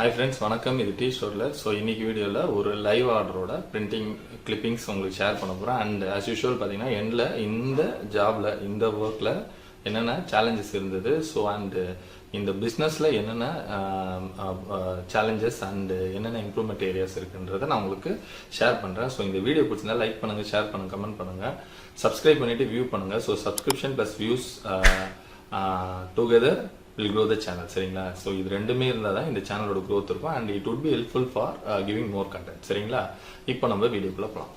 Hi friends, வணக்கம். இது Teeztotaller. So இன்னைக்கு வீடியோவில் ஒரு லைவ் ஆர்டரோட பிரிண்டிங் கிளிப்பிங்ஸ் உங்களுக்கு ஷேர் பண்ண போகிறேன். அண்ட் ஆஸ் யூஷுவல் பார்த்தீங்கன்னா எண்டில் இந்த ஜாபில் இந்த ஒர்க்கில் என்னென்ன சேலஞ்சஸ் இருந்தது, ஸோ அண்டு இந்த பிஸ்னஸில் என்னென்ன சேலஞ்சஸ் அண்டு என்னென்ன இம்ப்ரூவ்மெண்ட் ஏரியாஸ் இருக்குன்றதை நான் உங்களுக்கு ஷேர் பண்ணுறேன். ஸோ இந்த வீடியோ பிடிச்சிருந்தா லைக் பண்ணுங்கள், ஷேர் பண்ணுங்கள், கமெண்ட் பண்ணுங்கள், சப்ஸ்கிரைப் பண்ணிவிட்டு வியூ பண்ணுங்கள். So subscription plus views together will grow the channel. சரிங்களா? ஸோ இது ரெண்டுமே இருந்தால் தான் இந்த சேனலோட growth இருக்கும் and it would be helpful for giving more content. சரிங்களா? இப்போ நம்ம வீடியோக்குள்ளே போகலாம்.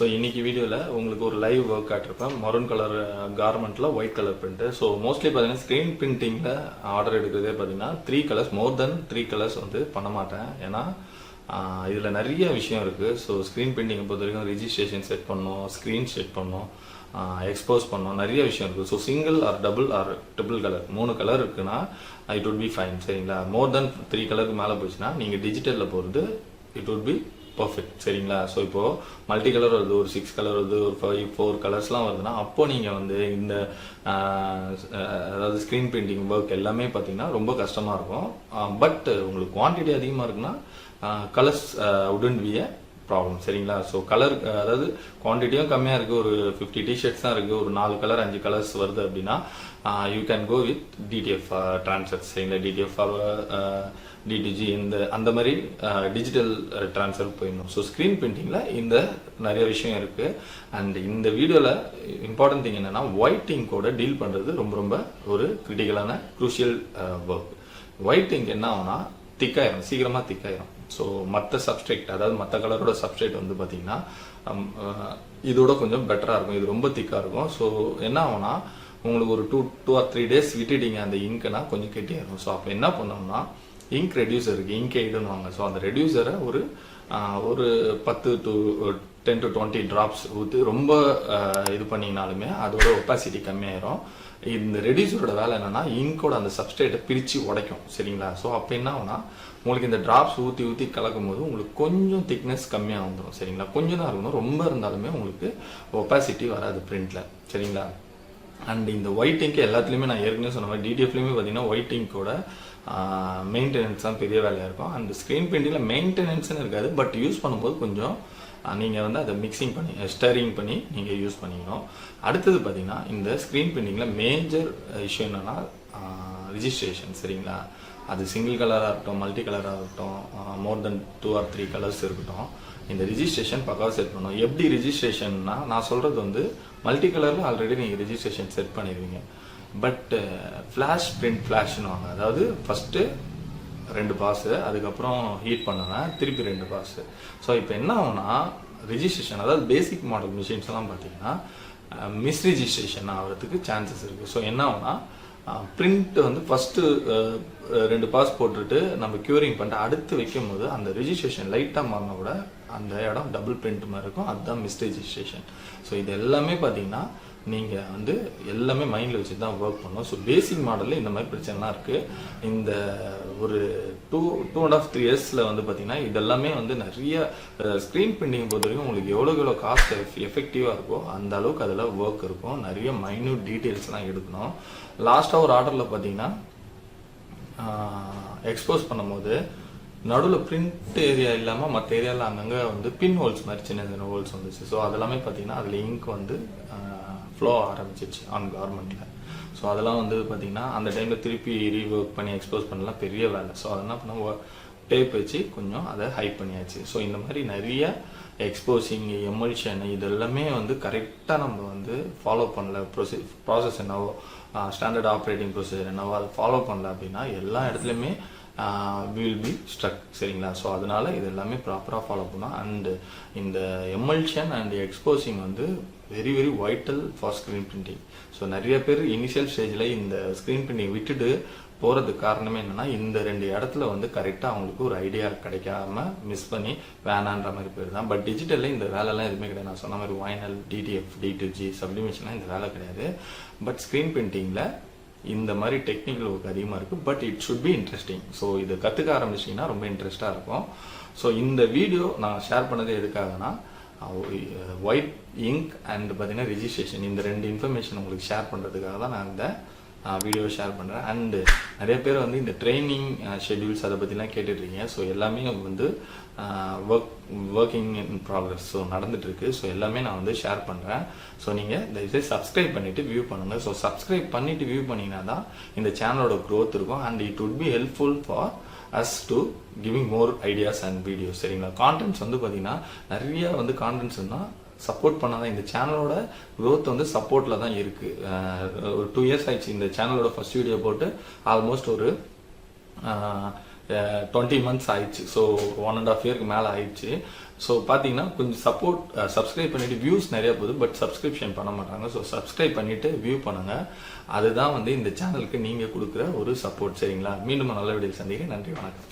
ஸோ இன்னைக்கு வீடியோவில் உங்களுக்கு ஒரு லைவ் ஒர்க் காட்டிருப்பேன். மரூன் கலர் கார்மெண்ட்டில் white colour print. So mostly பார்த்தீங்கன்னா ஸ்க்ரீன் பிரிண்டிங்கில் ஆர்டர் எடுக்கிறதே பார்த்தீங்கன்னா 3 கலர்ஸ், மோர் தென் 3 கலர்ஸ் வந்து பண்ண மாட்டேன். ஏன்னா இதில் நிறைய விஷயம் இருக்குது. ஸோ ஸ்க்ரீன் பிரிண்டிங்கை பொறுத்த வரைக்கும் ரிஜிஸ்ட்ரேஷன் செட் பண்ணணும், ஸ்க்ரீன் செட் பண்ணணும், எக்ஸ்போஸ் பண்ணணும், நிறைய விஷயம் இருக்குது. So single or double or triple colour 3 colour இருக்குன்னா இட் வுட் பி ஃபைன். சரிங்களா? மோர் தென் 3 கலருக்கு மேலே போச்சுன்னா நீங்கள் டிஜிட்டலில் போகிறது இட் வுட் பி பர்ஃபெக்ட். சரிங்களா? ஸோ இப்போது மல்டி கலர் வருது, ஒரு 6 கலர் வருது, ஒரு 4 கலர்ஸ்லாம் வருதுன்னா அப்போ நீங்கள் வந்து இந்த அதாவது ஸ்க்ரீன் பிரிண்டிங் ஒர்க் எல்லாமே பார்த்தீங்கன்னா ரொம்ப கஷ்டமாக இருக்கும். பட் உங்களுக்கு குவான்டிட்டி அதிகமாக இருக்குன்னா கலர்ஸ் உடன்ட் பி எ ப்ராப்ளம். சரிங்களா? ஸோ கலர் அதாவது குவான்டிட்டியும் கம்மியாக இருக்குது, ஒரு 50 டிஷர்ட்ஸ் தான் இருக்குது, ஒரு 4 கலர் 5 கலர்ஸ் வருது அப்படின்னா you can go with DTF transfer. சரிங்களா? டிடிஎஃப் டிடிஜி அந்த மாதிரி டிஜிட்டல் ட்ரான்ஸ்ஃபர் போயிடணும். ஸோ ஸ்க்ரீன் பிரிண்டிங்கில் இந்த நிறைய விஷயம் இருக்குது. அண்ட் இந்த வீடியோவில் இம்பார்ட்டன்ட் திங் என்னென்னா ஒயிட் இங்கோட டீல் பண்ணுறது ரொம்ப ரொம்ப ஒரு கிரிட்டிக்கலான குரூஷியல் ஒர்க். ஒயிட் இங்க் என்ன ஆகும்னா திக்காயிரும், சீக்கிரமாக திக்காயிரும். ஸோ மற்ற சப்ஸ்ட்ரேட், அதாவது மற்ற கலரோட சப்ஸ்ட்ரேட் வந்து பார்த்தீங்கன்னா இதோட கொஞ்சம் பெட்டராக இருக்கும், இது ரொம்ப திக்காக இருக்கும். ஸோ என்ன ஆகும்னா உங்களுக்கு ஒரு 2 or 3 days விட்டுட்டீங்க அந்த இங்க்னா கொஞ்சம் கெட்டியாயிரும். ஸோ அப்போ என்ன பண்ணோம்னா இங்க் ரெடியூசர் இருக்குது, இங்க் எய்டுன்னுவாங்க. ஸோ அந்த ரெடியூசரை ஒரு 10 to 10 to 20 ட்ராப்ஸ் ஊற்றி ரொம்ப இது பண்ணிங்கனாலுமே அதோட ஒப்பாசிட்டி கம்மியாயிரும். இந்த ரெடியூசரோட வேலை என்னன்னா இங்கோட அந்த சப்ஸ்ட்ரேட்டை பிரித்து உடைக்கும். சரிங்களா? ஸோ அப்போ என்ன ஆகும்னா உங்களுக்கு இந்த ட்ராப்ஸ் ஊற்றி ஊற்றி கலக்கும் போது உங்களுக்கு கொஞ்சம் திக்னஸ் கம்மியாக வந்துடும். சரிங்களா? கொஞ்சம் தான் இருக்கணும், ரொம்ப இருந்தாலுமே உங்களுக்கு ஒப்பாசிட்டி வராது பிரிண்டில். சரிங்களா? அண்ட் இந்த ஒயிட் இங்க் எல்லாத்துலேயுமே நான் ஏற்கனவே சொன்ன மாதிரி டிடிஎஃப்லேயுமே பார்த்தீங்கன்னா ஒயிட் இங்கோட மெயின்டெனன்ஸ் தான் பெரிய வேலையாக இருக்கும். அண்ட் ஸ்க்ரீன் பிரிண்டிங்கில் மெயின்டெனன்ஸ்னு இருக்காது, பட் யூஸ் பண்ணும்போது கொஞ்சம் நீங்கள் வந்து அதை மிக்சிங் பண்ணி ஸ்டரிங் பண்ணி நீங்கள் யூஸ் பண்ணிக்கணும். அடுத்தது பார்த்தீங்கன்னா இந்த ஸ்க்ரீன் பிரிண்டிங்கில் மேஜர் இஷ்யூ என்னென்னா ரிஜிஸ்ட்ரேஷன். சரிங்களா? அது சிங்கிள் கலராக இருக்கட்டும், மல்டி கலராக இருக்கட்டும், மோர் தென் 2 or 3 கலர்ஸ் இருக்கட்டும், இந்த ரிஜிஸ்ட்ரேஷன் பக்காவாக செட் பண்ணணும். எப்படி ரிஜிஸ்ட்ரேஷன்னா நான் சொல்கிறது வந்து மல்டி கலரில் ஆல்ரெடி நீங்கள் ரிஜிஸ்ட்ரேஷன் செட் பண்ணிடுவீங்க. பட் ஃப்ளாஷ் பிரிண்ட் ஃப்ளாஷ்னு வாங்க, அதாவது ஃபஸ்ட்டு 2 பாஸு, அதுக்கப்புறம் ஹீட் பண்ணுவேன், திருப்பி 2 பாஸு. ஸோ இப்போ என்ன ஆகும்னா ரிஜிஸ்ட்ரேஷன், அதாவது பேசிக் மாடல் மிஷின்ஸ்லாம் பார்த்தீங்கன்னா மிஸ் ரிஜிஸ்ட்ரேஷன் ஆகிறதுக்கு சான்சஸ் இருக்குது. ஸோ என்ன ஆகும்னா பிரிண்ட் வந்து ஃபஸ்ட்டு 2 பாஸ் போட்டுட்டு நம்ம க்யூரிங் பண்ணிட்டு அடுத்து வைக்கும் போது அந்த ரிஜிஸ்ட்ரேஷன் லைட்டாக மாறினா கூட அந்த இடம் டபுள் பிரிண்ட் மாதிரி இருக்கும், அதுதான் மிஸ் ரிஜிஸ்ட்ரேஷன். ஸோ இது எல்லாமே பார்த்தீங்கன்னா நீங்கள் வந்து எல்லாமே மைண்டில் வச்சு தான் ஒர்க் பண்ணணும். ஸோ பேசிக் மாடலில் இந்த மாதிரி பிரச்சனைலாம் இருக்குது. இந்த ஒரு 2.5-3 இயர்ஸில் வந்து பார்த்தீங்கன்னா இதெல்லாமே வந்து நிறைய ஸ்க்ரீன் பிரிண்டிங் பொறுத்த வரைக்கும் உங்களுக்கு எவ்வளோ காஸ்ட் எஃபெக்டிவாக இருக்கோ அந்த அளவுக்கு அதில் ஒர்க் இருக்கும். நிறைய மைன்யூட் டீட்டெயில்ஸ்லாம் எடுக்கணும். லாஸ்ட்டாக ஒரு ஆர்டரில் பார்த்தீங்கன்னா எக்ஸ்போஸ் பண்ணும்போது நடுவில் பிரிண்ட் ஏரியா இல்லாமல் மற்ற ஏரியாவில் அங்கங்கே வந்து பின் ஹோல்ஸ் மாதிரி சின்ன சின்ன ஹோல்ஸ் வந்துச்சு. ஸோ அதெல்லாமே பார்த்தீங்கன்னா அதில் இங்க் வந்து ஃப்ளோ ஆரம்பிச்சிச்சு ஆன் கார்மெண்ட்டில். ஸோ அதெல்லாம் வந்து பார்த்தீங்கன்னா அந்த டைமில் திருப்பி ரீஒர்க் பண்ணி எக்ஸ்போஸ் பண்ணலாம் பெரிய வேலை. ஸோ அதை என்ன பண்ண டேப் வச்சு கொஞ்சம் அதை ஹைட் பண்ணியாச்சு. ஸோ இந்த மாதிரி நிறைய எக்ஸ்போசிங், எமல்ஷன் இதெல்லாமே வந்து கரெக்டாக நம்ம வந்து ஃபாலோ பண்ணல, ப்ராசஸ் என்னவோ ஸ்டாண்டர்ட் ஆப்ரேட்டிங் ப்ரொசீஜர் என்னவோ அதை ஃபாலோ பண்ணல அப்படின்னா எல்லா இடத்துலையுமே வில் பி ஸ்ட்ரக். சரிங்களா? ஸோ அதனால இது எல்லாமே ப்ராப்பராக ஃபாலோ பண்ணலாம். அண்டு இந்த எமல்ஷன் அண்ட் எக்ஸ்போசிங் வந்து very very vital for screen printing. So நிறைய பேர் இனிஷியல் ஸ்டேஜில் இந்த ஸ்க்ரீன் பிரிண்டிங் விட்டுட்டு போகிறதுக்கு காரணமே என்னென்னா இந்த 2 இடத்துல வந்து கரெக்டாக அவங்களுக்கு ஒரு ஐடியா கிடைக்காம மிஸ் பண்ணி வேணான்ற மாதிரி பேர் தான். பட் டிஜிட்டலில் இந்த வேலைலாம் எதுவுமே கிடையாது. நான் சொன்ன மாதிரி வைனல், டிடிஎஃப், டிடிஜி, சப்ளிமேஷன்லாம் இந்த வேலை கிடையாது. பட் ஸ்க்ரீன் பிரிண்டிங்கில் இந்த மாதிரி டெக்னிக்கல் ஒர்க் அதிகமாக இருக்குது. But it should be interesting. So இதை கற்றுக்க ஆரம்பிச்சிங்கன்னா ரொம்ப இன்ட்ரெஸ்ட்டாக இருக்கும். ஸோ இந்த வீடியோ நான் ஷேர் பண்ணது எதுக்காகனா ஒயிட் இங்க் அண்ட் பார்த்தீங்கன்னா ரிஜிஸ்ட்ரேஷன் இந்த 2 இன்ஃபர்மேஷன் உங்களுக்கு ஷேர் பண்ணுறதுக்காக தான் நான் இந்த வீடியோ ஷேர் பண்ணுறேன். அண்டு நிறைய பேர் வந்து இந்த ட்ரைனிங் ஷெட்யூல்ஸ் அதை பற்றிலாம் கேட்டுட்ருக்கீங்க. ஸோ எல்லாமே வந்து ஒர்க்கிங் இன் ப்ராக்ரஸ். ஸோ நடந்துகிட்ருக்கு. ஸோ எல்லாமே நான் வந்து ஷேர் பண்ணுறேன். ஸோ நீங்கள் தயவுசெய்து சப்ஸ்கிரைப் பண்ணிவிட்டு வியூ பண்ணுங்கள். ஸோ சப்ஸ்கிரைப் பண்ணிவிட்டு வியூ பண்ணிங்கன்னா தான் இந்த சேனலோட க்ரோத் இருக்கும். And it would be helpful for us to giving more ideas and videos. சரிங்களா? கான்டென்ட்ஸ் வந்து பார்த்தீங்கன்னா நிறைய வந்து கான்டென்ட்ஸ்னால் சப்போர்ட் பண்ணாதான் இந்த சேனலோட க்ரோத் வந்து சப்போர்ட்டில் தான் இருக்குது. ஒரு 2 years ஆயிடுச்சு இந்த சேனலோட ஃபர்ஸ்ட் வீடியோ போட்டு. ஆல்மோஸ்ட் ஒரு 20 months ஆயிடுச்சு. ஸோ 1.5 year மேலே ஆயிடுச்சு. ஸோ பார்த்தீங்கன்னா கொஞ்சம் சப்ஸ்கிரைப் பண்ணிவிட்டு வியூஸ் நிறையா போகுது, பட் சப்ஸ்கிரிப்ஷன் பண்ண மாட்டாங்க. ஸோ சப்ஸ்கிரைப் பண்ணிவிட்டு வியூ பண்ணுங்கள். அதுதான் இந்த சேனலுக்கு நீங்கள் கொடுக்குற ஒரு சப்போர்ட். சரிங்களா? மீண்டும் நல்ல வீடியோ சந்திக்கிறேன். நன்றி, வணக்கம்.